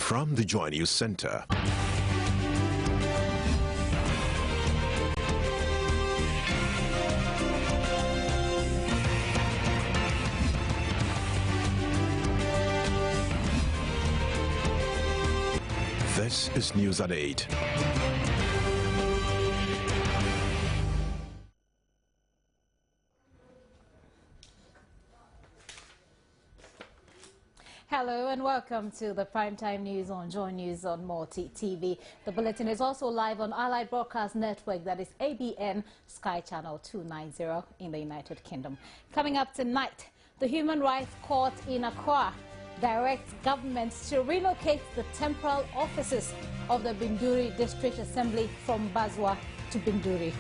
From the Joy News Center. This is News at 8. Hello and welcome to the primetime news on Joy News on Multi TV. The bulletin is also live on Allied Broadcast Network, that is ABN Sky Channel 290 in the United Kingdom. Coming up tonight, the Human Rights Court in Accra directs governments to relocate the temporal offices of the Binduri District Assembly from Bazwa to Binduri.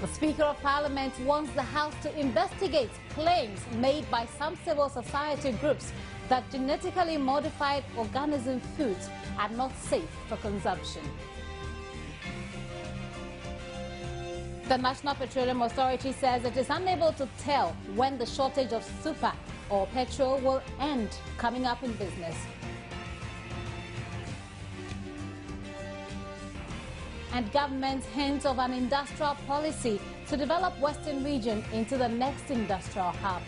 The Speaker of Parliament wants the House to investigate claims made by some civil society groups that genetically modified organism foods are not safe for consumption. The National Petroleum Authority says it is unable to tell when the shortage of super or petrol will end, coming up in business. And government hints of an industrial policy to develop Western region into the next industrial hub.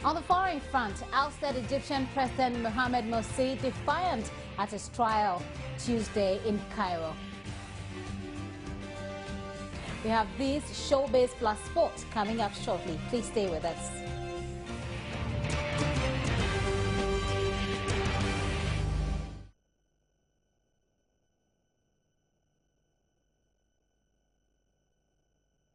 On the foreign front, ousted Egyptian President Mohamed Morsi defiant at his trial Tuesday in Cairo. We have these showbiz plus sports coming up shortly. Please stay with us.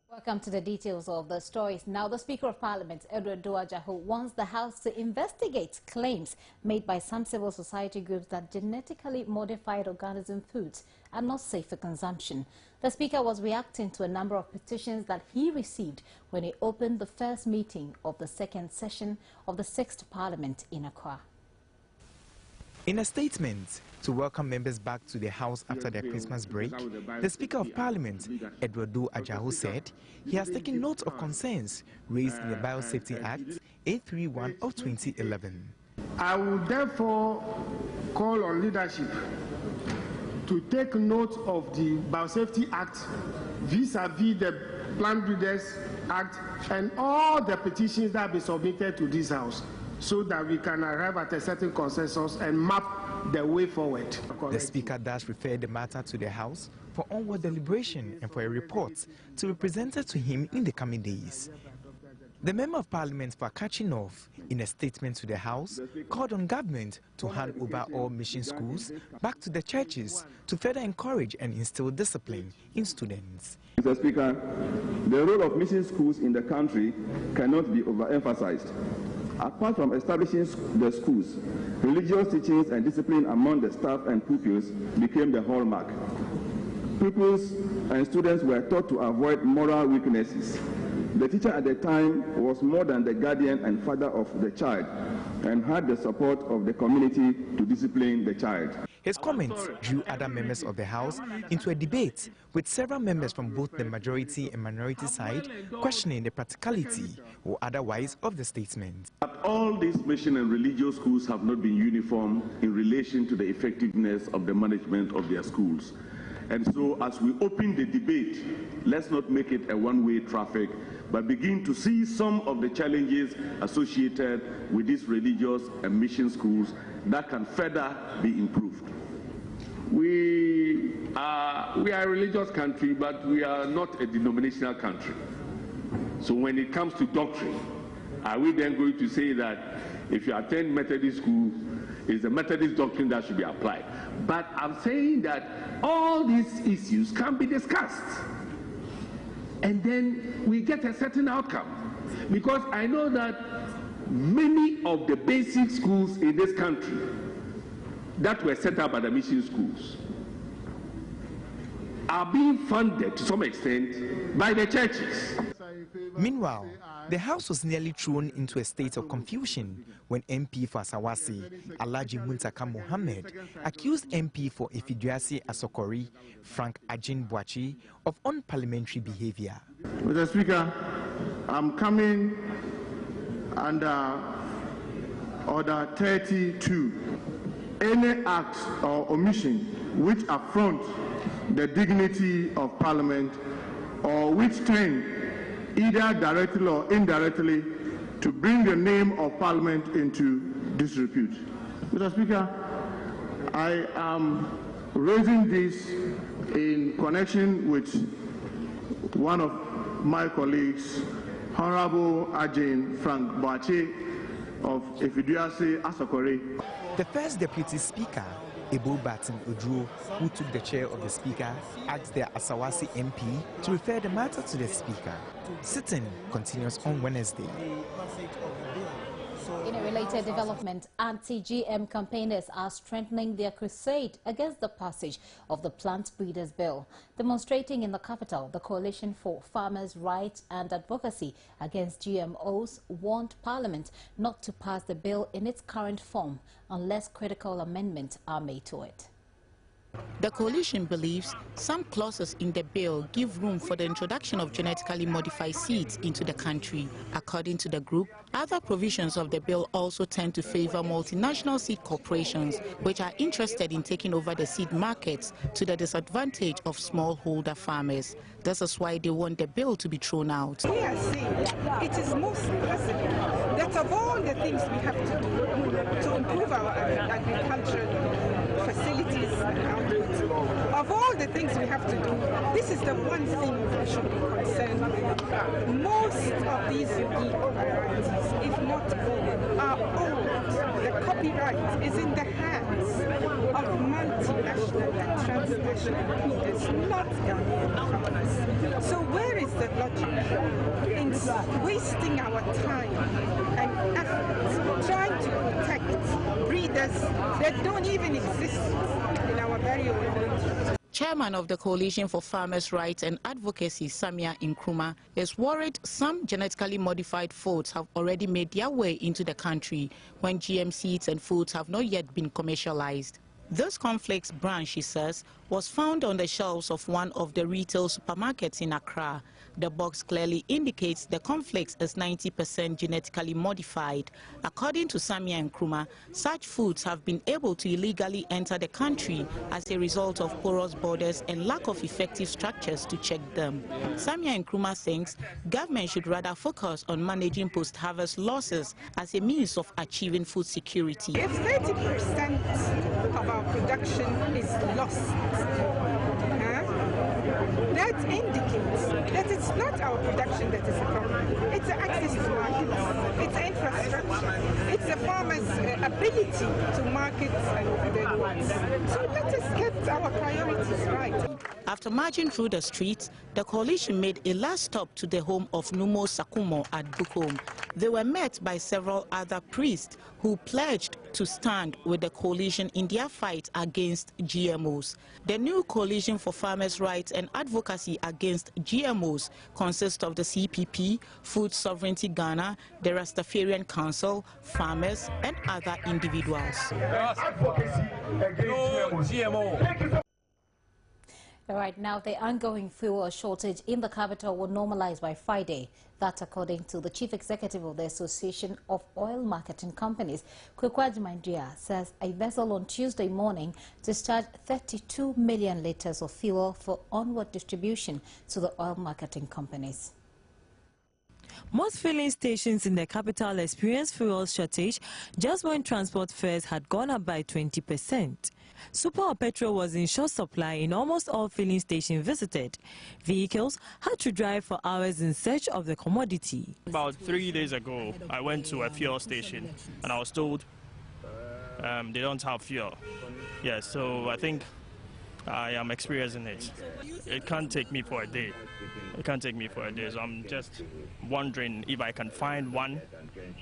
Welcome to the details of the stories. Now, the Speaker of Parliament, Edward Duajahu, wants the House to investigate claims made by some civil society groups that genetically modified organism foods are not safe for consumption. The Speaker was reacting to a number of petitions that he received when he opened the first meeting of the second session of the 6th Parliament in Accra. In a statement to welcome members back to the House after their Christmas break, the Speaker of Parliament, Edward Ajahu, said he has taken note of concerns raised in the Biosafety Act 831 of 2011. I will therefore call on leadership to take note of the Biosafety Act vis-à-vis the Plant Breeders Act and all the petitions that have been submitted to this House, so that we can arrive at a certain consensus and map the way forward. The Speaker thus referred the matter to the House for onward deliberation and for a report to be presented to him in the coming days. The Member of Parliament for Catching Off, in a statement to the House, called on government to hand over all mission schools back to the churches to further encourage and instill discipline in students. Mr. Speaker, the role of mission schools in the country cannot be overemphasized. Apart from establishing the schools, religious teachings and discipline among the staff and pupils became the hallmark. Pupils and students were taught to avoid moral weaknesses. The teacher at the time was more than the guardian and father of the child and had the support of the community to discipline the child. His comments drew other members of the House into a debate, with several members from both the majority and minority side questioning the practicality or otherwise of the statement. But all these mission and religious schools have not been uniform in relation to the effectiveness of the management of their schools. And so as we open the debate, let's not make it a one-way traffic, but begin to see some of the challenges associated with these religious and mission schools that can further be improved. We are a religious country, but we are not a denominational country. So when it comes to doctrine, are we then going to say that if you attend Methodist school, it's the Methodist doctrine that should be applied? But I'm saying that all these issues can be discussed, and then we get a certain outcome. Because I know that many of the basic schools in this country that were set up by the mission schools are being funded to some extent by the churches. Meanwhile, the House was nearly thrown into a state of confusion when MP for Asawasi, Alhaji Muntaka Mohammed, accused MP for Ifiduasi Asokori, Frank Ajin Bwachi, of unparliamentary behavior. Mr. Speaker, I'm coming under Order 32, any act or omission which affront the dignity of Parliament or which tend, either directly or indirectly, to bring the name of Parliament into disrepute. Mr. Speaker, I am raising this in connection with one of my colleagues, Honorable Ajin Frank Boache of Efiduase Asokore. The first Deputy Speaker, Ebo Batin Odro, who took the chair of the Speaker, asked the Asawasi MP to refer the matter to the Speaker. Sitting continues on Wednesday. In a related development, anti-GM campaigners are strengthening their crusade against the passage of the Plant Breeders Bill. Demonstrating in the capital, the Coalition for Farmers' Rights and Advocacy Against GMOs warned Parliament not to pass the bill in its current form unless critical amendments are made to it. The coalition believes some clauses in the bill give room for the introduction of genetically modified seeds into the country. According to the group, other provisions of the bill also tend to favor multinational seed corporations, which are interested in taking over the seed markets to the disadvantage of smallholder farmers. This is why they want the bill to be thrown out. We are saying it is most possible that of all the things we have to do to improve our agricultural facilities and output, of all the things we have to do, this is the one thing we should be concerned with. Most of these varieties, if not all, are old. The copyright is in the hands of multinational and transnational leaders, not Ghanaian farmers. So where is the logic in wasting our time and effort trying to protect breeders that don't even exist in our very own country? Chairman of the Coalition for Farmers' Rights and Advocacy, Samia Nkrumah, is worried some genetically modified foods have already made their way into the country when GM seeds and foods have not yet been commercialized. This cornflakes brand, she says, was found on the shelves of one of the retail supermarkets in Accra. The box clearly indicates the cornflakes is 90% genetically modified. According to Samia Nkrumah, such foods have been able to illegally enter the country as a result of porous borders and lack of effective structures to check them. Samia Nkrumah thinks government should rather focus on managing post-harvest losses as a means of achieving food security. If 30% of our production is lost, that indicates that it's not our production that is the problem. It's the access to markets, it's the infrastructure, it's the farmers' ability to market their goods. So let us get our priorities right. After marching through the streets, the coalition made a last stop to the home of Numo Sakumo at Bukom. They were met by several other priests who pledged to stand with the coalition in their fight against GMOs. The new Coalition for Farmers' Rights and Advocacy Against GMOs consists of the CPP, Food Sovereignty Ghana, the Rastafarian Council, farmers, and other individuals. All right, now the ongoing fuel shortage in the capital will normalize by Friday. That's according to the chief executive of the Association of Oil Marketing Companies. Kwekwaji Mandria says a vessel on Tuesday morning discharged 32 million litres of fuel for onward distribution to the oil marketing companies. Most filling stations in the capital experienced fuel shortage just when transport fares had gone up by 20%. Super or petrol was in short supply in almost all filling stations visited. Vehicles had to drive for hours in search of the commodity. About 3 days ago, I went to a fuel station and I was told they don't have fuel. Yeah, so I think I am experiencing it. It can't take me for a day. It can't take me for a day, so I'm just wondering if I can find one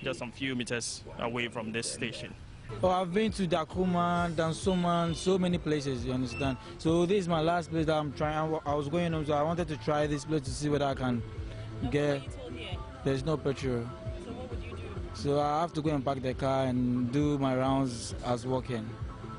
just some few meters away from this station. Oh, I've been to Dakuma, Dansoman, so many places, you understand. So this is my last place that I'm trying. I was going on, so I wanted to try this place to see what I can get. There's no petrol. So I have to go and park the car and do my rounds as walking.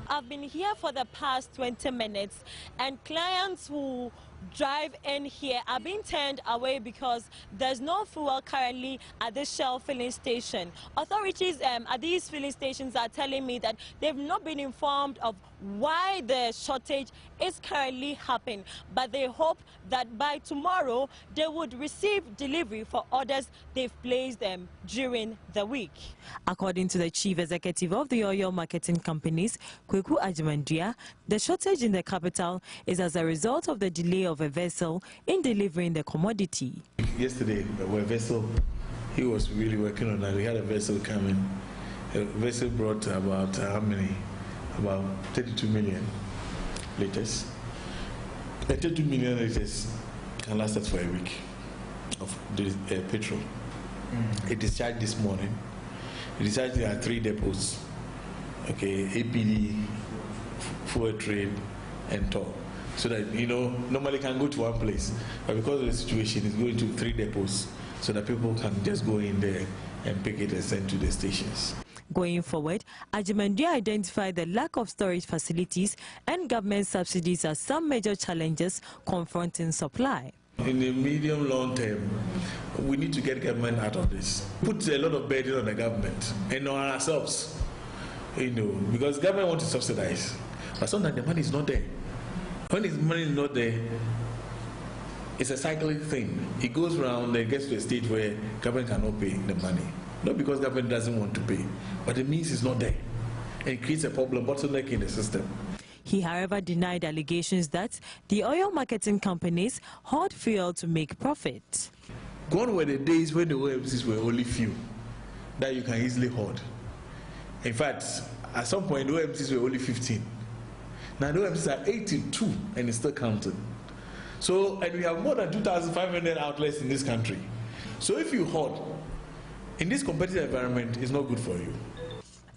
I've been here for the past 20 minutes, and clients who drive in here are being turned away because there's no fuel currently at this Shell filling station. Authorities at these filling stations are telling me that they've not been informed of why the shortage is currently happening, but they hope that by tomorrow they would receive delivery for orders they've placed during the week. According to the chief executive of the oil marketing companies, Kweku Ajimandia, the shortage in the capital is as a result of the delay of a vessel in delivering the commodity. Yesterday, a vessel, he was really working on that. We had a vessel coming. A vessel brought about how many? About 32 million liters. 32 million liters can last us for a week of petrol. It discharged this morning. It discharged at 3 depots. Okay, APD, fuel trade, and toll. So that, normally can go to one place, but because of the situation, it's going to 3 depots so that people can just go in there and pick it and send to the stations. Going forward, Ajimandia identified the lack of storage facilities and government subsidies as some major challenges confronting supply. In the medium long term, we need to get government out of this. Put a lot of burden on the government and on ourselves, because government wants to subsidize, but sometimes the money is not there. When the money is not there, it's a cyclic thing. It goes around and gets to a stage where government cannot pay the money. Not because government doesn't want to pay, but the means is not there. And it creates a problem, bottleneck in the system. He, however, denied allegations that the oil marketing companies hoard fuel to make profit. Gone were the days when the OMCs were only few that you can easily hoard. In fact, at some point, the OMCs were only 15. Now the OMCs are 82 and it's still counting. So, and we have more than 2,500 outlets in this country. So if you hoard, in this competitive environment, it's not good for you.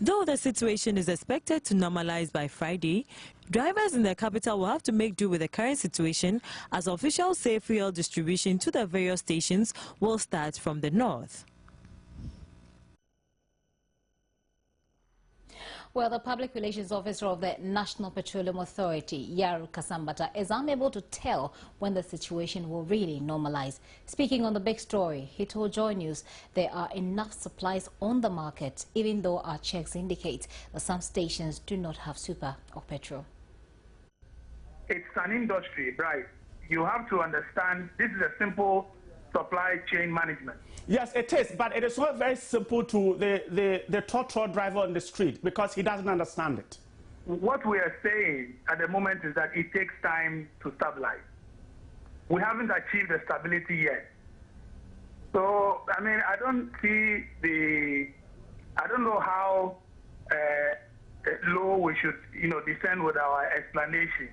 Though the situation is expected to normalize by Friday, drivers in the capital will have to make do with the current situation as officials say fuel distribution to the various stations will start from the north. Well, the Public Relations Officer of the National Petroleum Authority, Yaru Kasambata, is unable to tell when the situation will really normalize. Speaking on the big story, he told Joy News there are enough supplies on the market, even though our checks indicate that some stations do not have super or petrol. It's an industry, right? You have to understand this is a simple supply chain management. Yes, it is, but it is not very simple to the tow driver on the street because he doesn't understand it. What we are saying at the moment is that it takes time to stabilize. We haven't achieved the stability yet. So, I mean, I don't know how low we should, descend with our explanation.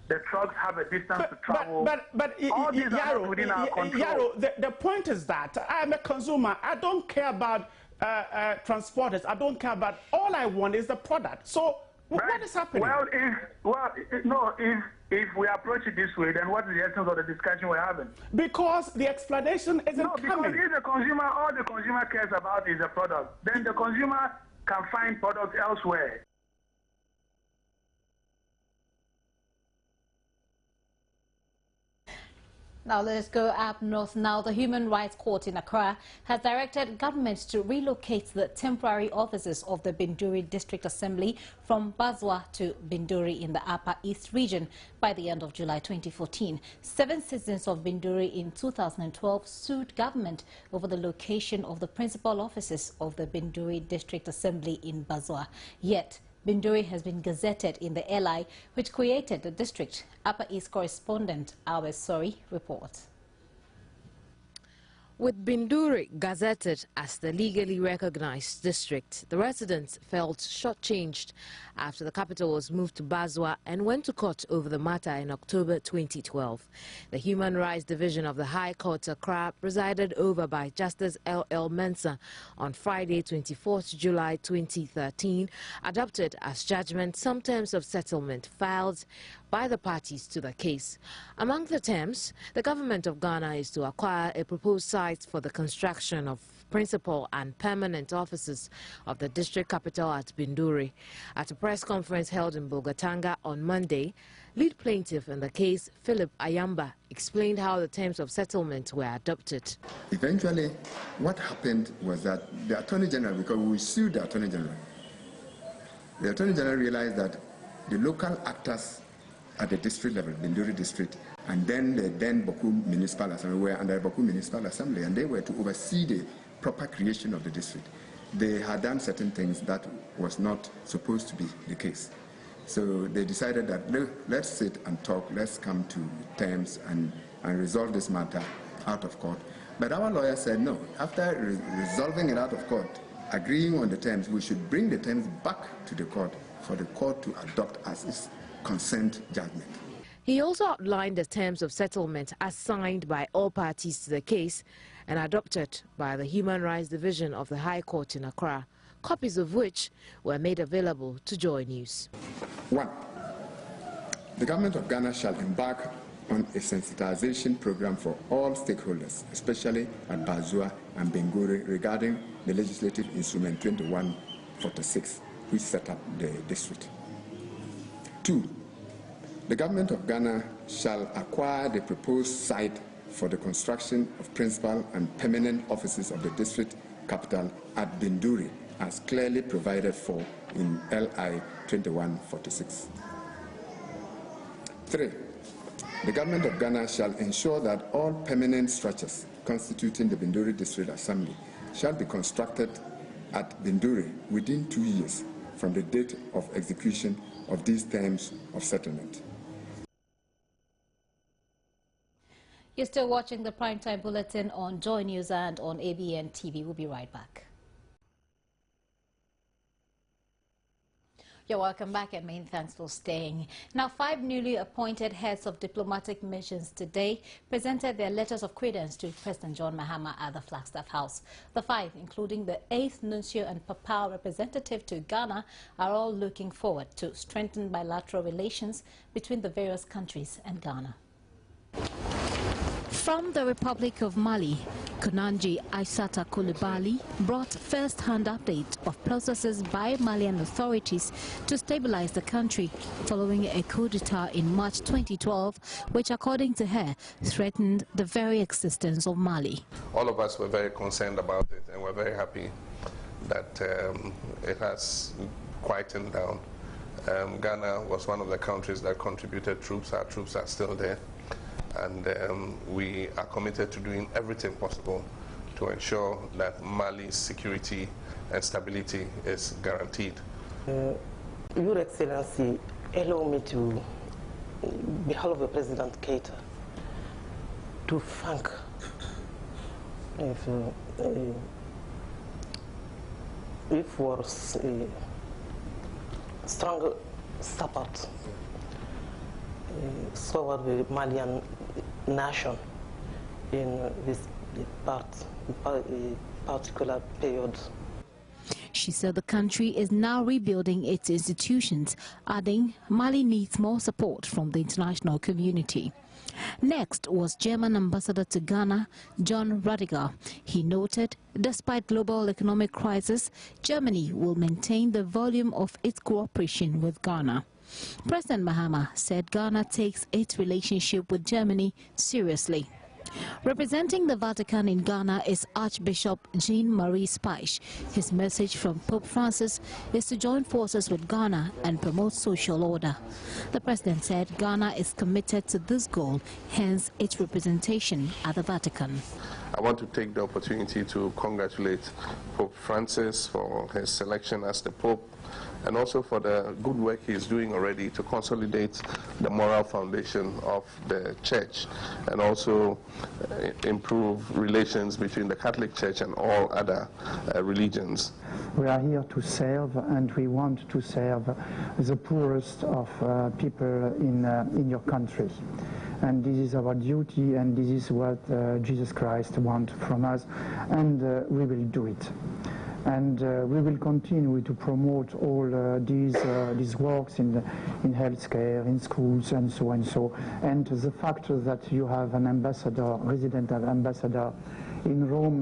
The trucks have a distance to travel. But all these are within our control. Yaro, the point is that I'm a consumer. I don't care about transporters. I don't care about. All I want is the product. So what is happening? If we approach it this way, then what is the essence of the discussion we're having? Because the explanation isn't coming. Because if the consumer, all the consumer cares about is the product, then the consumer can find products elsewhere. Now let's go up north. Now the Human Rights Court in Accra has directed government to relocate the temporary offices of the Binduri District Assembly from Bazwa to Binduri in the Upper East region by the end of July 2014. 7 citizens of Binduri in 2012 sued government over the location of the principal offices of the Binduri District Assembly in Bazwa. Yet Binduri has been gazetted in the LI, which created the district. Upper East correspondent Osei reports. With Binduri gazetted as the legally recognized district, the residents felt shortchanged after the capital was moved to Bazwa and went to court over the matter in October 2012. The Human Rights Division of the High Court Accra, presided over by Justice L.L. Mensah on Friday 24 July 2013, adopted as judgment some terms of settlement filed by the parties to the case. Among the terms, the government of Ghana is to acquire a proposed site for the construction of of principal and permanent officers of the district capital at Binduri. At a press conference held in Bogatanga on Monday, lead plaintiff in the case, Philip Ayamba, explained how the terms of settlement were adopted. Eventually, what happened was that the Attorney General, because we sued the Attorney General realized that the local actors at the district level, Binduri district, and then the Boku Municipal Assembly were under Boku Municipal Assembly, and they were to oversee the proper creation of the district. They had done certain things that was not supposed to be the case. So they decided that let's sit and talk, let's come to terms and resolve this matter out of court. But our lawyer said no. After resolving it out of court, agreeing on the terms, we should bring the terms back to the court for the court to adopt as its consent judgment. He also outlined the terms of settlement as signed by all parties to the case and adopted by the Human Rights Division of the High Court in Accra, copies of which were made available to Joy News. 1. The government of Ghana shall embark on a sensitization program for all stakeholders, especially at Bazua and Benguri, regarding the legislative instrument 2146, which set up the district. 2. The government of Ghana shall acquire the proposed site for the construction of principal and permanent offices of the district capital at Binduri, as clearly provided for in LI 2146. 3. The government of Ghana shall ensure that all permanent structures constituting the Binduri District Assembly shall be constructed at Binduri within 2 years from the date of execution of these terms of settlement. You're still watching the Primetime Bulletin on Joy News and on ABN TV. We'll be right back. You're welcome back and many thanks for staying. Now, 5 newly appointed heads of diplomatic missions today presented their letters of credence to President John Mahama at the Flagstaff House. The 5, including the 8th nuncio and papal representative to Ghana, are all looking forward to strengthen bilateral relations between the various countries and Ghana. From the Republic of Mali, Konanji Aissata Coulibaly brought first-hand update of processes by Malian authorities to stabilize the country following a coup d'etat in March 2012, which, according to her, threatened the very existence of Mali. All of us were very concerned about it, and we're very happy that it has quietened down. Ghana was one of the countries that contributed troops. Our troops are still there. And we are committed to doing everything possible to ensure that Mali's security and stability is guaranteed. Your Excellency, allow me to, on behalf of President Keita, to thank for strong support toward the Malian nation in this particular period. She said the country is now rebuilding its institutions, adding Mali needs more support from the international community. Next was German ambassador to Ghana, John Radiger. He noted, despite global economic crisis, Germany will maintain the volume of its cooperation with Ghana. President Mahama said Ghana takes its relationship with Germany seriously. Representing the Vatican in Ghana is Archbishop Jean-Marie Speisch. His message from Pope Francis is to join forces with Ghana and promote social order. The president said Ghana is committed to this goal, hence its representation at the Vatican. I want to take the opportunity to congratulate Pope Francis for his selection as the Pope, and also for the good work he is doing already to consolidate the moral foundation of the Church and also improve relations between the Catholic Church and all other religions. We are here to serve, and we want to serve the poorest of people in your country. And this is our duty, and this is what Jesus Christ wants from us, and we will do it. And we will continue to promote all these works in healthcare, in schools, and so and so. And the fact that you have an ambassador, resident ambassador in Rome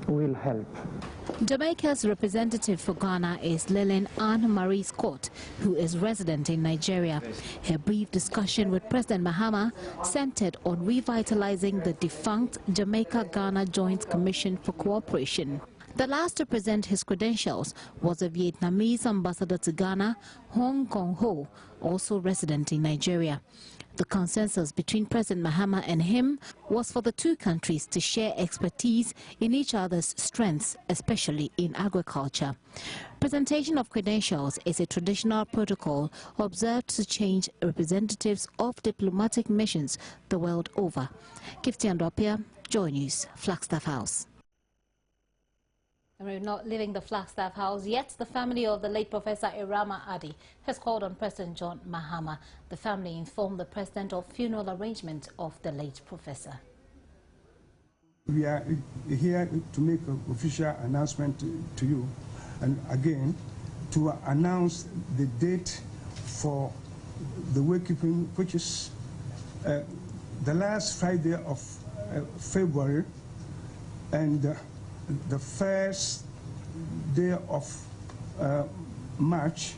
will help. Jamaica's representative for Ghana is Lillian Anne-Marie Scott, who is resident in Nigeria. Her brief discussion with President Mahama centered on revitalizing the defunct Jamaica-Ghana Joint Commission for Cooperation. The last to present his credentials was the Vietnamese ambassador to Ghana, Hong Kong Ho, also resident in Nigeria. The consensus between President Mahama and him was for the two countries to share expertise in each other's strengths, especially in agriculture. Presentation of credentials is a traditional protocol observed to change representatives of diplomatic missions the world over. Gifty Andopia, Joy News, Flagstaff House. And we're not leaving the Flagstaff House yet. The family of the late Professor Issah Ahmadi has called on President John Mahama. The family informed the president of funeral arrangement of the late professor. We are here to make an official announcement to you, and again to announce the date for the wakekeeping, which is the last Friday of February, and the first day of March,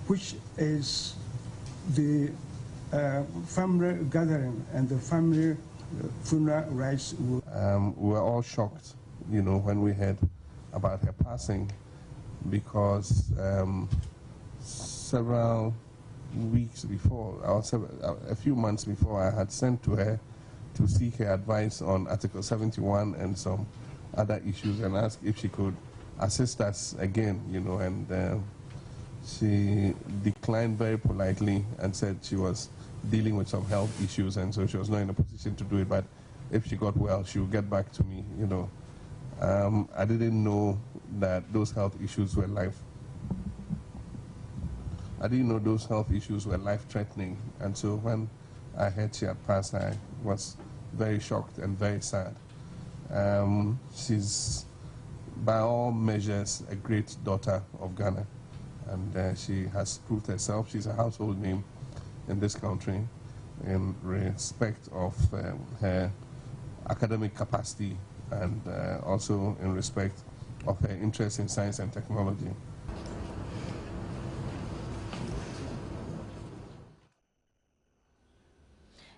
which is the family gathering and the family funeral rites. We were all shocked, you know, when we heard about her passing, because several weeks before, or a few months before, I had sent to her to seek her advice on Article 71 and some other issues, and asked if she could assist us again, you know, and she declined very politely and said she was dealing with some health issues, and so she was not in a position to do it, but if she got well, she would get back to me, you know. I didn't know that those health issues were life-threatening, and so when I heard she had passed, I was very shocked and very sad. She's, by all measures, a great daughter of Ghana, and she has proved herself. She's a household name in this country in respect of her academic capacity, and also in respect of her interest in science and technology.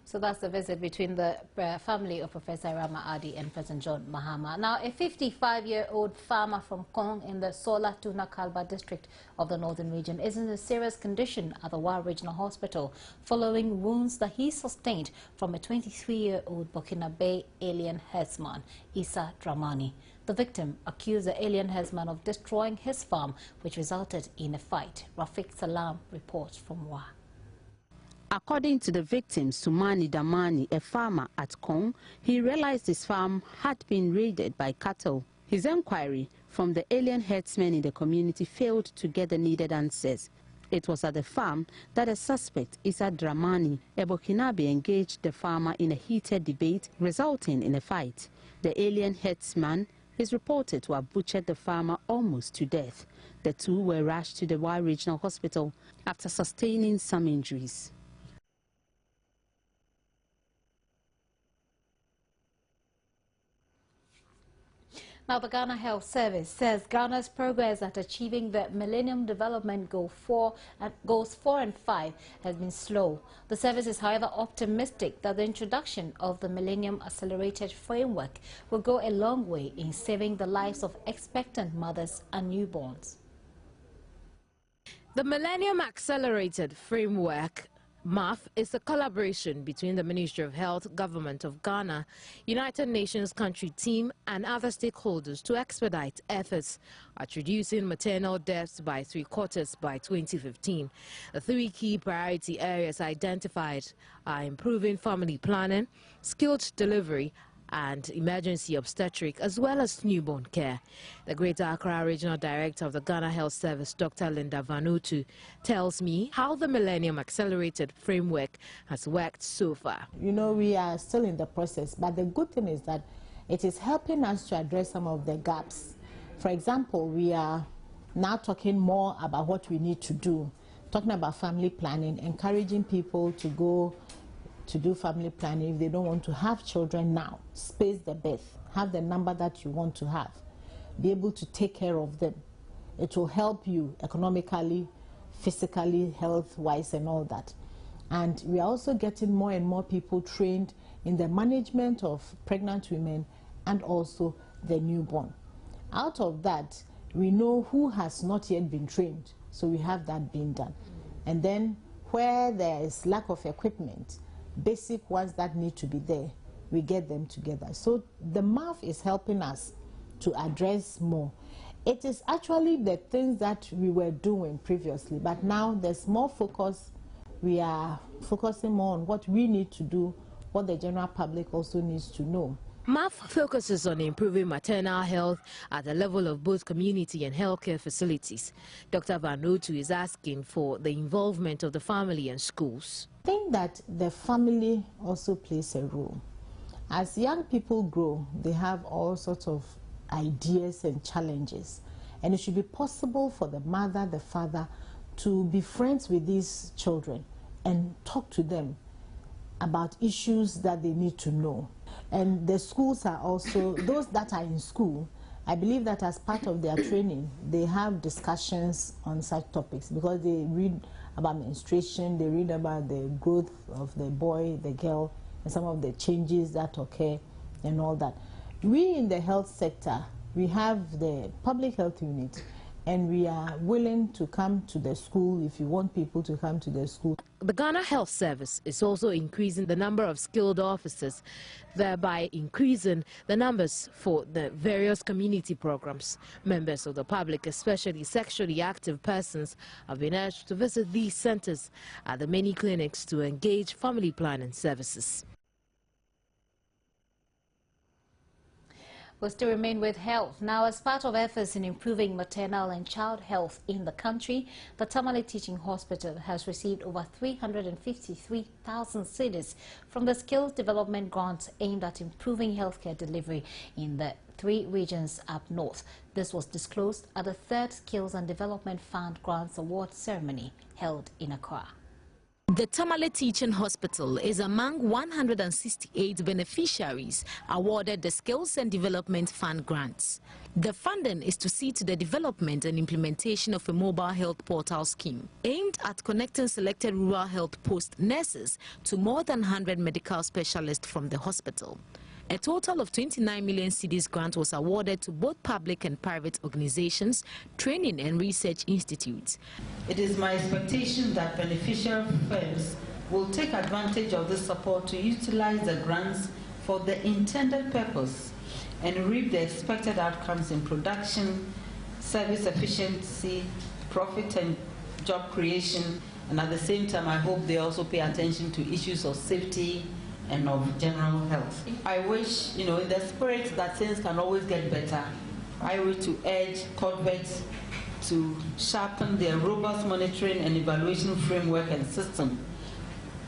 So that's the visit between the family of Professor Issah Ahmadi and President John Mahama. Now, a 55-year-old farmer from Kong in the Sola Tuna Kalba district of the northern region is in a serious condition at the Wa Regional Hospital following wounds that he sustained from a 23-year-old Burkinabe alien herdsman, Issa Dramani. The victim accused the alien herdsman of destroying his farm, which resulted in a fight. Rafiq Salam reports from Wa. According to the victim, Sumani Damani, a farmer at Kong, he realized his farm had been raided by cattle. His inquiry from the alien herdsmen in the community failed to get the needed answers. It was at the farm that a suspect, Issa Dramani, a Burkinabe, engaged the farmer in a heated debate, resulting in a fight. The alien herdsman is reported to have butchered the farmer almost to death. The two were rushed to the Wa Regional Hospital after sustaining some injuries. Now, the Ghana Health Service says Ghana's progress at achieving the Millennium Development Goal Goals 4 and 5 has been slow. The service is, however, optimistic that the introduction of the Millennium Accelerated Framework will go a long way in saving the lives of expectant mothers and newborns. The Millennium Accelerated Framework MAF is a collaboration between the Ministry of Health, Government of Ghana, United Nations country team and other stakeholders to expedite efforts at reducing maternal deaths by 3/4 by 2015. The three key priority areas identified are improving family planning, skilled delivery and emergency obstetric, as well as newborn care. The Greater Accra Regional Director of the Ghana Health Service, Dr. Linda Vanutu, tells me how the Millennium Accelerated Framework has worked so far. You know, we are still in the process, but the good thing is that it is helping us to address some of the gaps For example, we are now talking more about what we need to do, talking about family planning, encouraging people to go to do family planning if they don't want to have children now. Space the birth, have the number that you want to have, be able to take care of them. It will help you economically, physically, health-wise, and all that. And we are also getting more and more people trained in the management of pregnant women and also the newborn. Out of that, we know who has not yet been trained, so we have that being done. And then where there is lack of equipment, basic ones that need to be there, we get them together. So the MAF is helping us to address more. It is actually the things that we were doing previously, but now there's more focus. We are focusing more on what we need to do, what the general public also needs to know. MAF focuses on improving maternal health at the level of both community and healthcare facilities. Dr. Vanotu is asking for the involvement of the family and schools. I think that the family also plays a role. As young people grow, they have all sorts of ideas and challenges, and it should be possible for the mother, the father, to be friends with these children and talk to them about issues that they need to know. And the schools are also, those that are in school, I believe that as part of their training, they have discussions on such topics, because they read about menstruation, they read about the growth of the boy, the girl, and some of the changes that occur and all that. We in the health sector, we have the public health unit, and we are willing to come to the school if you want people to come to the school. The Ghana Health Service is also increasing the number of skilled officers, thereby increasing the numbers for the various community programs. Members of the public, especially sexually active persons, have been urged to visit these centers at the many clinics to engage family planning services. We'll still remain with health. Now, as part of efforts in improving maternal and child health in the country, the Tamale Teaching Hospital has received over 353,000 cedis from the Skills Development Grant aimed at improving healthcare delivery in the 3 regions up north. This was disclosed at the 3rd Skills and Development Fund Grants Award ceremony held in Accra. The Tamale Teaching Hospital is among 168 beneficiaries awarded the Skills and Development Fund grants. The funding is to see to the development and implementation of a mobile health portal scheme aimed at connecting selected rural health post nurses to more than 100 medical specialists from the hospital. A total of 29 million cedis grant was awarded to both public and private organizations, training and research institutes. It is my expectation that beneficial firms will take advantage of this support to utilize the grants for the intended purpose and reap the expected outcomes in production, service efficiency, profit and job creation, and at the same time I hope they also pay attention to issues of safety and of general health. I wish, in the spirit that things can always get better, I wish to urge corporates to sharpen their robust monitoring and evaluation framework and system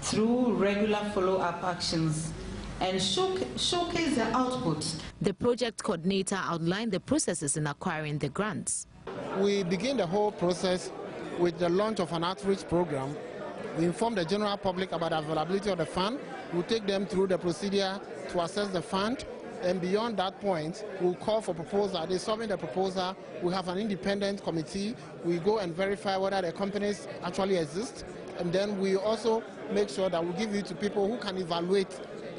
through regular follow-up actions and showcase their output. The project coordinator outlined the processes in acquiring the grants. We begin the whole process with the launch of an outreach program. We inform the general public about the availability of the fund. We'll take them through the procedure to assess the fund, and beyond that point, we'll call for proposal. They submit the proposal. We have an independent committee. We go and verify whether the companies actually exist, and then we also make sure that we give it to people who can evaluate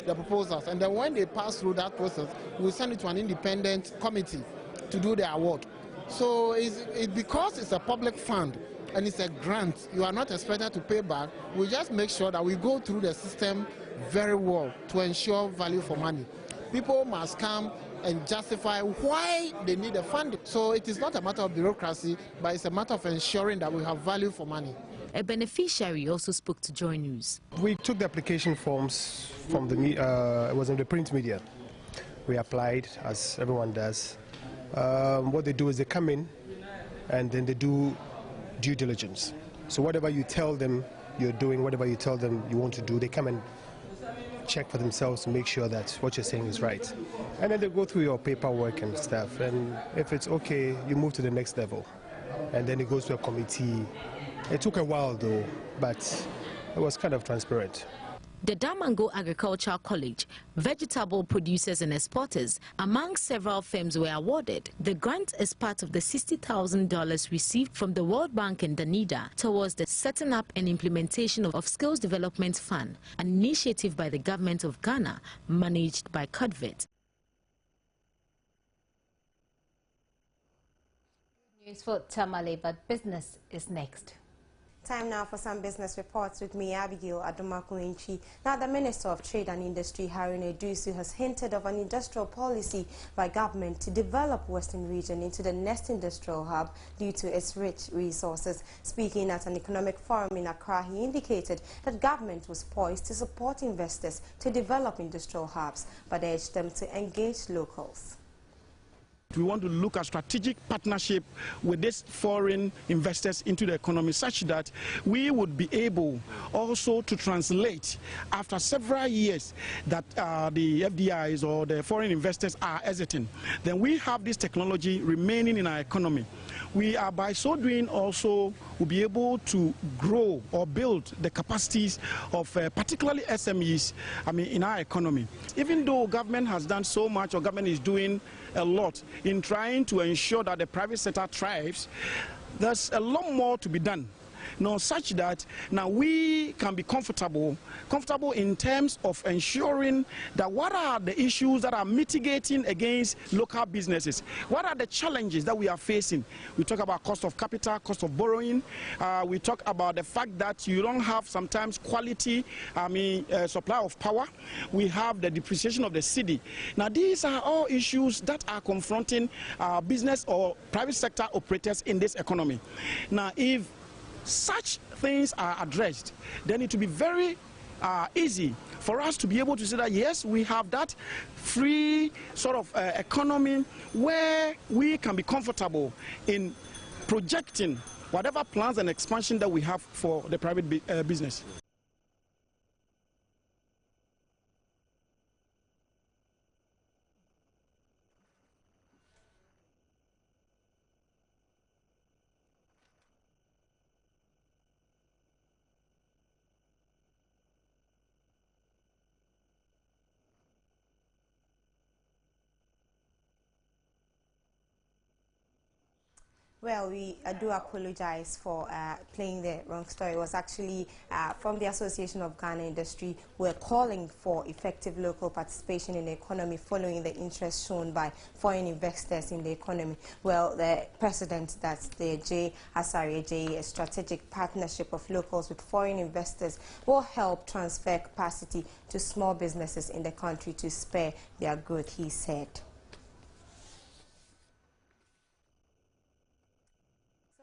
the proposals. And then when they pass through that process, we'll send it to an independent committee to do the award. So because it's a public fund, and it's a grant, you are not expected to pay back. We just make sure that we go through the system very well to ensure value for money. People must come and justify why they need the funding. So it is not a matter of bureaucracy, but it's a matter of ensuring that we have value for money. A beneficiary also spoke to Joy News. We took the application forms from it was in the print media. We applied, as everyone does. What they do is they come in and then they do due diligence. So whatever you tell them you're doing, whatever you tell them you want to do, they come and check for themselves to make sure that what you're saying is right. And then they go through your paperwork and stuff, and if it's okay, you move to the next level. And then it goes to a committee. It took a while though, but it was kind of transparent. The Damango Agricultural College, vegetable producers and exporters, among several firms were awarded. The grant is part of the $60,000 received from the World Bank and Danida towards the setting up and implementation of Skills Development Fund, an initiative by the government of Ghana, managed by CUDVET. News for Tamale, but business is next. Time now for some business reports with me, Abigail Adomakuinchi. Now, the Minister of Trade and Industry, Haruna Iddrisu, has hinted of an industrial policy by government to develop Western region into the next industrial hub due to its rich resources. Speaking at an economic forum in Accra, he indicated that government was poised to support investors to develop industrial hubs, but urged them to engage locals. We want to look at strategic partnership with these foreign investors into the economy such that we would be able also to translate after several years that the FDIs or the foreign investors are hesitant. Then we have this technology remaining in our economy. We are, by so doing, also will be able to grow or build the capacities of particularly SMEs, in our economy. Even though government has done so much, or government is doing a lot in trying to ensure that the private sector thrives, there's a lot more to be done. Such that now we can be comfortable in terms of ensuring that what are the issues that are mitigating against local businesses, what are the challenges that we are facing. We talk about cost of capital, cost of borrowing, we talk about the fact that you don't have sometimes quality supply of power, we have the depreciation of the cedi. Now these are all issues that are confronting business or private sector operators in this economy. Now if such things are addressed, then it will be very easy for us to be able to say that yes, we have that free sort of economy where we can be comfortable in projecting whatever plans and expansion that we have for the private business. Well, I do apologize for playing the wrong story. It was actually from the Association of Ghana Industry. We're calling for effective local participation in the economy following the interest shown by foreign investors in the economy. Well, the president, that's the Asare, a strategic partnership of locals with foreign investors, will help transfer capacity to small businesses in the country to spur their growth, he said.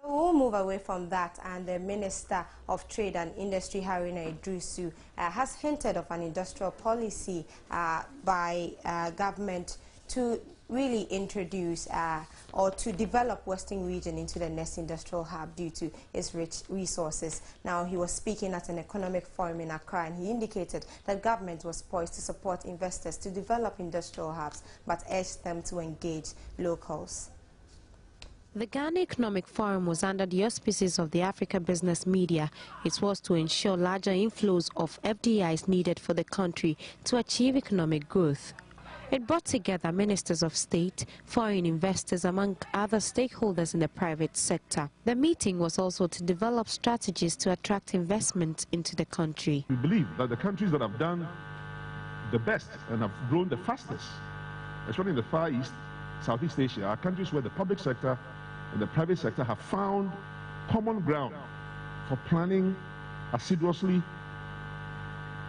We'll move away from that, and the Minister of Trade and Industry, Haruna Iddrisu, has hinted of an industrial policy by government to really introduce or to develop Western region into the next industrial hub due to its rich resources. Now, he was speaking at an economic forum in Accra, and he indicated that government was poised to support investors to develop industrial hubs, but urged them to engage locals. The Ghana Economic Forum was under the auspices of the Africa Business Media. It was to ensure larger inflows of FDIs needed for the country to achieve economic growth. It brought together ministers of state, foreign investors, among other stakeholders in the private sector. The meeting was also to develop strategies to attract investment into the country. We believe that the countries that have done the best and have grown the fastest, especially in the Far East, Southeast Asia, are countries where the public sector and the private sector have found common ground for planning assiduously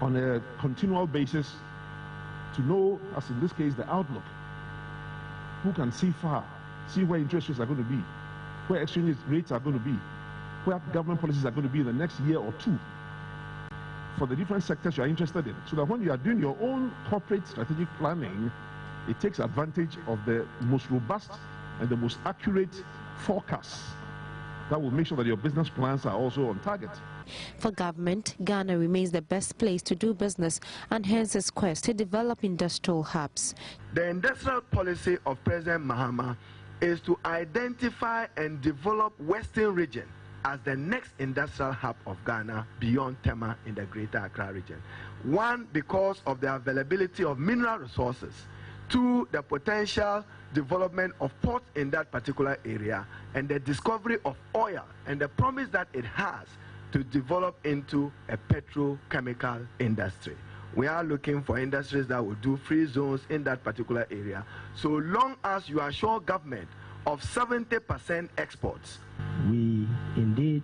on a continual basis to know, as in this case, the outlook. Who can see far, see where interest rates are going to be, where exchange rates are going to be, where government policies are going to be in the next year or two for the different sectors you are interested in. So that when you are doing your own corporate strategic planning, it takes advantage of the most robust and the most accurate forecasts that will make sure that your business plans are also on target. For government, Ghana remains the best place to do business and hence its quest to develop industrial hubs. The industrial policy of President Mahama is to identify and develop Western region as the next industrial hub of Ghana beyond Tema in the Greater Accra region. One, because of the availability of mineral resources. Two, the potential development of ports in that particular area and the discovery of oil and the promise that it has to develop into a petrochemical industry. We are looking for industries that will do free zones in that particular area, so long as you assure government of 70% exports. We indeed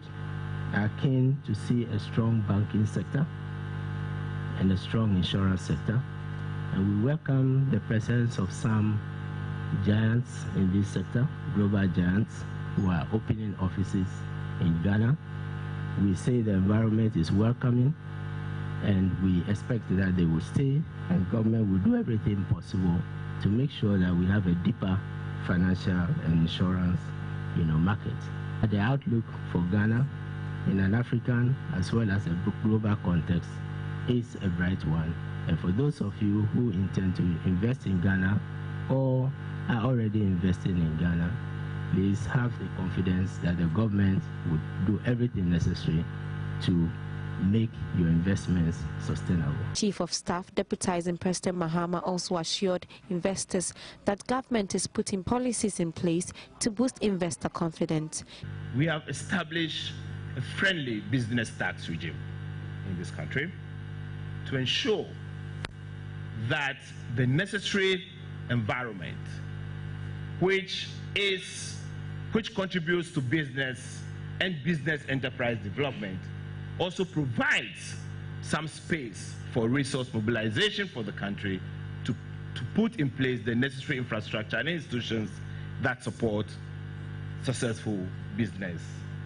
are keen to see a strong banking sector and a strong insurance sector, and we welcome the presence of some giants in this sector, global giants, who are opening offices in Ghana. We say the environment is welcoming, and we expect that they will stay, and government will do everything possible to make sure that we have a deeper financial and insurance market. The outlook for Ghana in an African as well as a global context is a bright one. And for those of you who intend to invest in Ghana or are already investing in Ghana, please have the confidence that the government would do everything necessary to make your investments sustainable. Chief of Staff deputizing President Mahama also assured investors that government is putting policies in place to boost investor confidence. We have established a friendly business tax regime in this country to ensure that the necessary environment which contributes to business and business enterprise development also provides some space for resource mobilization for the country to put in place the necessary infrastructure and institutions that support successful business.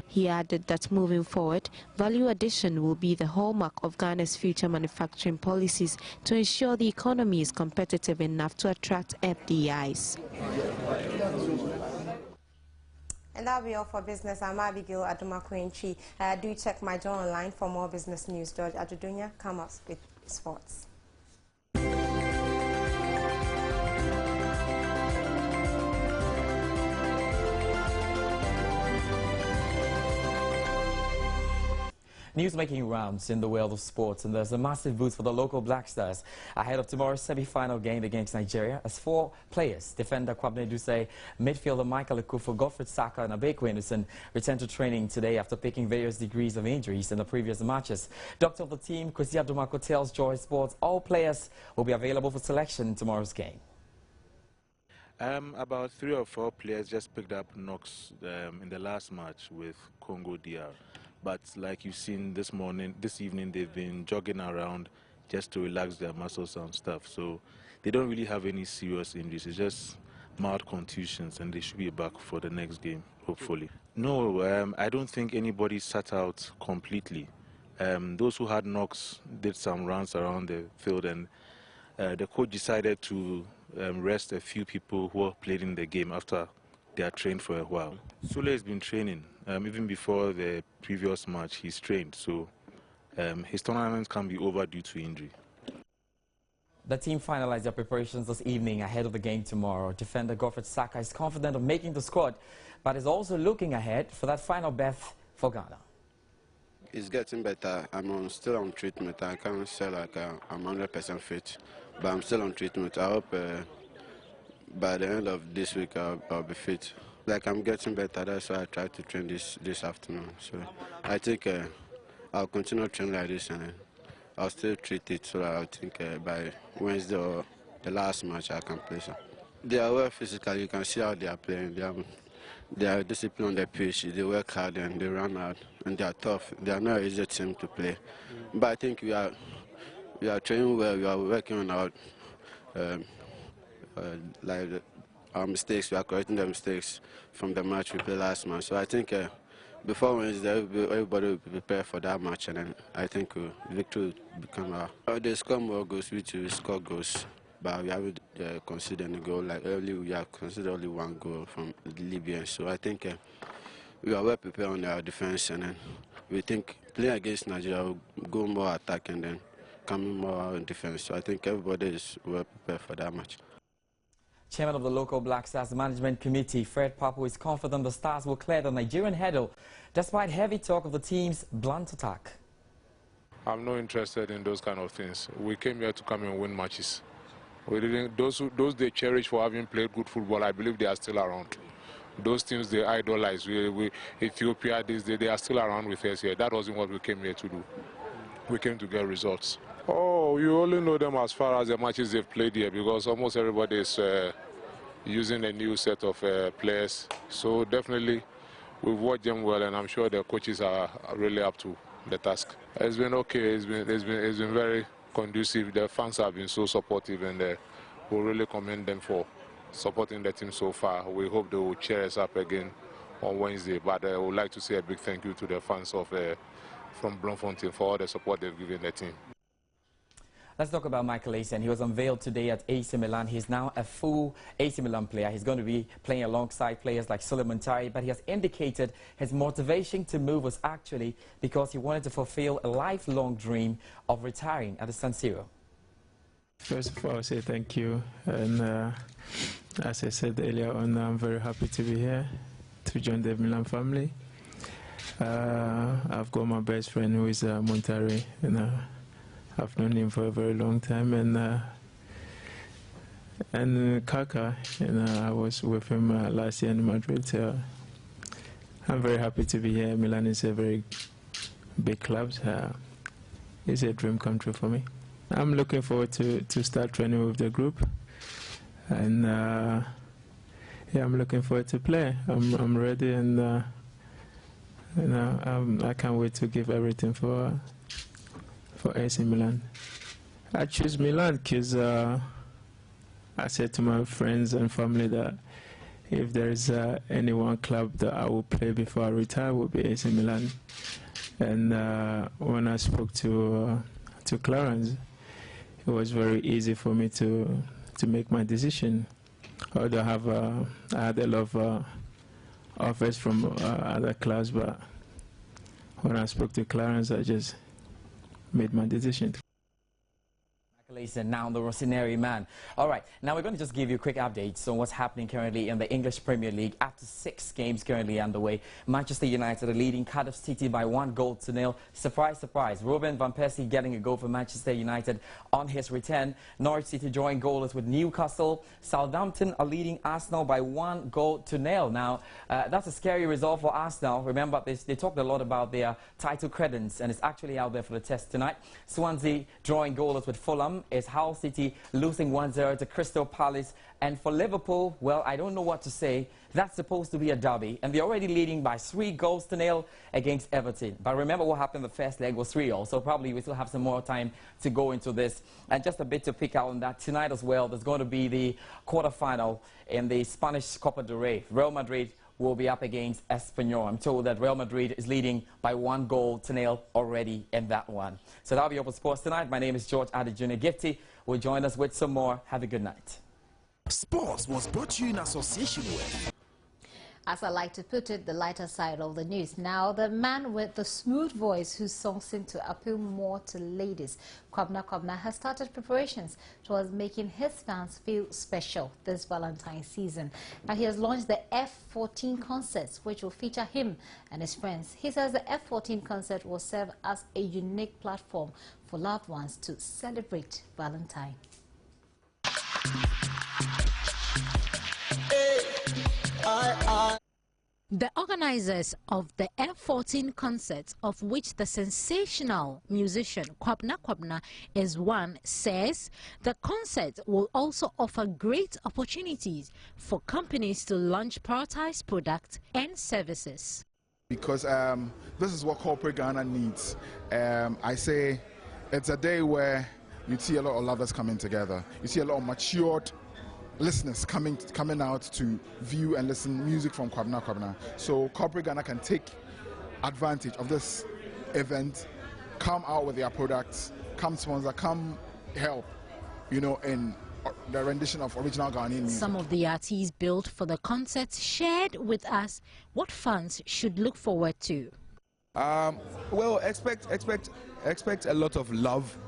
He added that moving forward, value addition will be the hallmark of Ghana's future manufacturing policies to ensure the economy is competitive enough to attract FDIs. And that'll be all for business. I'm Abigail Adumakwenchi. Do check my journal online for more business news. George Adudunya comes up with sports. News making rounds in the world of sports, and there's a massive boost for the local Black Stars ahead of tomorrow's semi-final game against Nigeria, as 4 players, defender Kwabena Dusay, midfielder Michael Ekufo, Godfred Saka and Abekwe Innocent, return to training today after picking various degrees of injuries in the previous matches. Doctor of the team, Kwesi Adomako, tells Joy Sports all players will be available for selection in tomorrow's game. About 3 or 4 players just picked up knocks in the last match with Congo DR. But like you've seen this evening, they've been jogging around just to relax their muscles and stuff. So they don't really have any serious injuries. It's just mild contusions, and they should be back for the next game, hopefully. No, I don't think anybody sat out completely. Those who had knocks did some runs around the field, and the coach decided to rest a few people who played in the game after they are trained for a while. Sule has been training. Even before the previous match, he's trained. So his tournament can be over due to injury. The team finalized their preparations this evening ahead of the game tomorrow. Defender Godfred Saka is confident of making the squad, but is also looking ahead for that final berth for Ghana. It's getting better. I'm still on treatment. I can't say like I'm 100% fit, but I'm still on treatment. I hope by the end of this week I'll be fit. Like, I'm getting better, that's why I tried to train this afternoon. So I think I'll continue training like this, and I'll still treat it, so I think by Wednesday or the last match I can play some. They are well physical. You can see how they are playing. They are disciplined on the pitch. They work hard and they run hard, and they are tough. They are not an easy team to play. But I think we are training well. We are working on our mistakes. We are correcting the mistakes from the match we played last month. So I think before Wednesday, everybody will be prepared for that match, and then I think victory will become our. They score more goals, which we score goals, but we haven't considered a goal. Like early, we have considered only 1 goal from the Libyans. So I think we are well prepared on our defense, and then we think playing against Nigeria, we'll go more attack and then coming more in defense. So I think everybody is well prepared for that match. Chairman of the local Black Stars Management Committee, Fred Papo, is confident the Stars will clear the Nigerian hurdle despite heavy talk of the team's blunt attack. I'm not interested in those kind of things. We came here to come and win matches. We didn't, those they cherish for having played good football, I believe they are still around. Those teams they idolize, Ethiopia, they are still around with us here. That wasn't what we came here to do. We came to get results. Oh, you only know them as far as the matches they've played here, because almost everybody is using a new set of players. So definitely we've watched them well, and I'm sure the coaches are really up to the task. It's been okay. It's been very conducive. The fans have been so supportive, and we really commend them for supporting the team so far. We hope they will cheer us up again on Wednesday. But I would like to say a big thank you to the fans of from Bloemfontein for all the support they've given the team. Let's talk about Michael Essien. He was unveiled today at AC Milan. He's now a full AC Milan player. He's going to be playing alongside players like Suleiman Tari, but he has indicated his motivation to move was actually because he wanted to fulfill a lifelong dream of retiring at the San Siro. First of all, I'll say thank you. And as I said earlier on, I'm very happy to be here, to join the Milan family. I've got my best friend who is Montari, and I've known him for a very long time, and Kaka, I was with him last year in Madrid. So I'm very happy to be here. Milan is a very big club. It's a dream come true for me. I'm looking forward to start training with the group, and yeah, I'm looking forward to play. I'm ready, and I can't wait to give everything for AC Milan. I choose Milan because I said to my friends and family that if there is any one club that I will play before I retire, it will be AC Milan. And when I spoke to Clarence, it was very easy for me to make my decision. Although I had a lot of offers from other clubs, but when I spoke to Clarence, I just made my decision. Now the Rossoneri man. All right, now we're going to just give you quick updates on what's happening currently in the English Premier League. After 6 games currently underway, Manchester United are leading Cardiff City by 1-0. Surprise, surprise. Ruben van Persie getting a goal for Manchester United on his return. Norwich City drawing goalless with Newcastle. Southampton are leading Arsenal by 1-0. Now, that's a scary result for Arsenal. Remember, they talked a lot about their title credence, and it's actually out there for the test tonight. Swansea drawing goalless with Fulham. Is Hull City losing 1-0 to Crystal Palace. And for Liverpool, well, I don't know what to say. That's supposed to be a derby, and they're already leading by 3-0 against Everton. But remember what happened the first leg was 3-0, so probably we still have some more time to go into this. And just a bit to pick out on that, tonight as well, there's going to be the quarterfinal in the Spanish Copa del Rey. Real Madrid will be up against Espanyol. I'm told that Real Madrid is leading by 1-0 already in that one. So that'll be all for sports tonight. My name is George Adejuna Gifty. Will join us with some more. Have a good night. Sports was brought to you in association with... As I like to put it, the lighter side of the news. Now, the man with the smooth voice whose songs seem to appeal more to ladies, Kwabena, has started preparations towards making his fans feel special this Valentine's season. Now, he has launched the F14 concerts, which will feature him and his friends. He says the F14 concert will serve as a unique platform for loved ones to celebrate Valentine. The organizers of the F14 concerts, of which the sensational musician Kwabena is one, says the concert will also offer great opportunities for companies to launch prioritized products and services. Because this is what corporate Ghana needs. I say it's a day where you see a lot of lovers coming together. You see a lot of matured listeners coming out to view and listen music from Kwabena. So corporate Ghana can take advantage of this event, come out with their products, come sponsor, come help, in the rendition of original Ghanaian music. Some of the artists built for the concerts shared with us what fans should look forward to. Well, expect a lot of love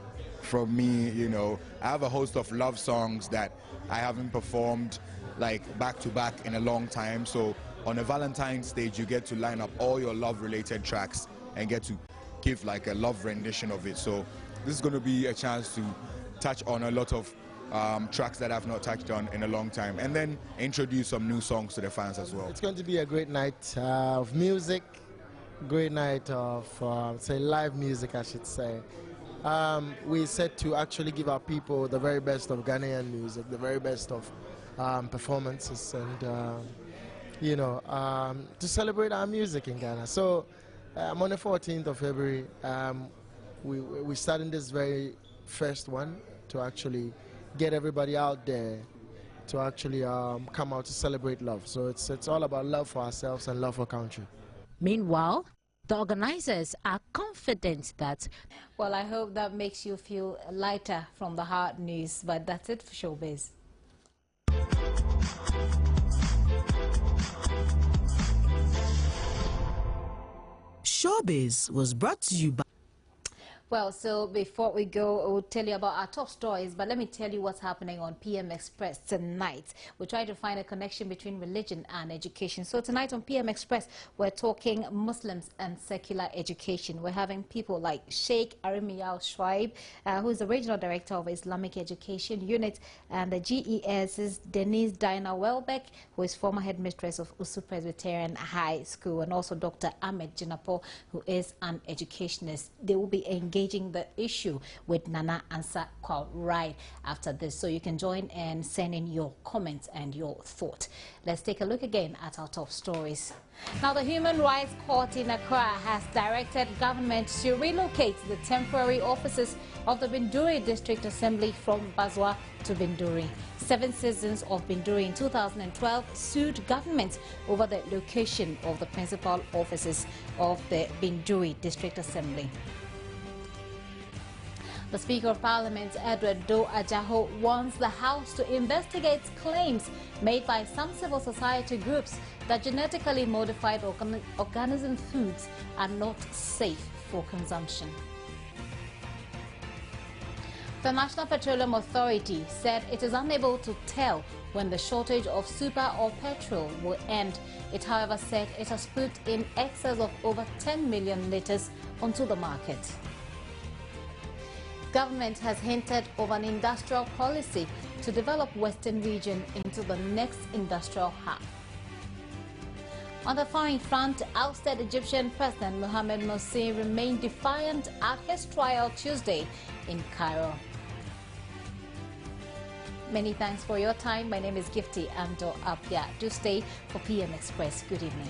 from me. You know, I have a host of love songs that I haven't performed like back to back in a long time. So on a Valentine's stage, you get to line up all your love-related tracks and get to give like a love rendition of it. So this is going to be a chance to touch on a lot of tracks that I've not touched on in a long time, and then introduce some new songs to the fans as well. It's going to be a great night of music, great night of say live music, I should say. We set to actually give our people the very best of Ghanaian music, the very best of performances, and you know, to celebrate our music in Ghana. So on the 14th of February, we're starting this very first one to actually get everybody out there to actually come out to celebrate love. So it's all about love for ourselves and love for country. Meanwhile, the organizers are confident that... Well, I hope that makes you feel lighter from the hard news, but that's it for Showbiz. Showbiz was brought to you by... Well, so before we go, we'll tell you about our top stories, but let me tell you what's happening on PM Express tonight. We're trying to find a connection between religion and education. So tonight on PM Express, we're talking Muslims and secular education. We're having people like Sheikh Arimiyal Shuaib, who is the Regional Director of Islamic Education Unit, and the GES's Denise Dinah Welbeck, who is former headmistress of Usu Presbyterian High School, and also Dr. Ahmed Jinapo, who is an educationist. They will be engaging the issue with Nana Ansah Kwao right after this. So you can join and send in your comments and your thought. Let's take a look again at our top stories. Now, the Human Rights Court in Accra has directed government to relocate the temporary offices of the Binduri District Assembly from Bazwa to Binduri. 7 citizens of Binduri in 2012 sued government over the location of the principal offices of the Binduri District Assembly. The Speaker of Parliament, Edward Doe Ajaho, wants the House to investigate claims made by some civil society groups that genetically modified organism foods are not safe for consumption. The National Petroleum Authority said it is unable to tell when the shortage of super or petrol will end. It, however, said it has put in excess of over 10 million litres onto the market. Government has hinted of an industrial policy to develop Western region into the next industrial hub. On the foreign front, ousted Egyptian President Mohamed Morsi remained defiant at his trial Tuesday in Cairo. Many thanks for your time. My name is Gifty Ando Apia. Do stay for PM Express. Good evening.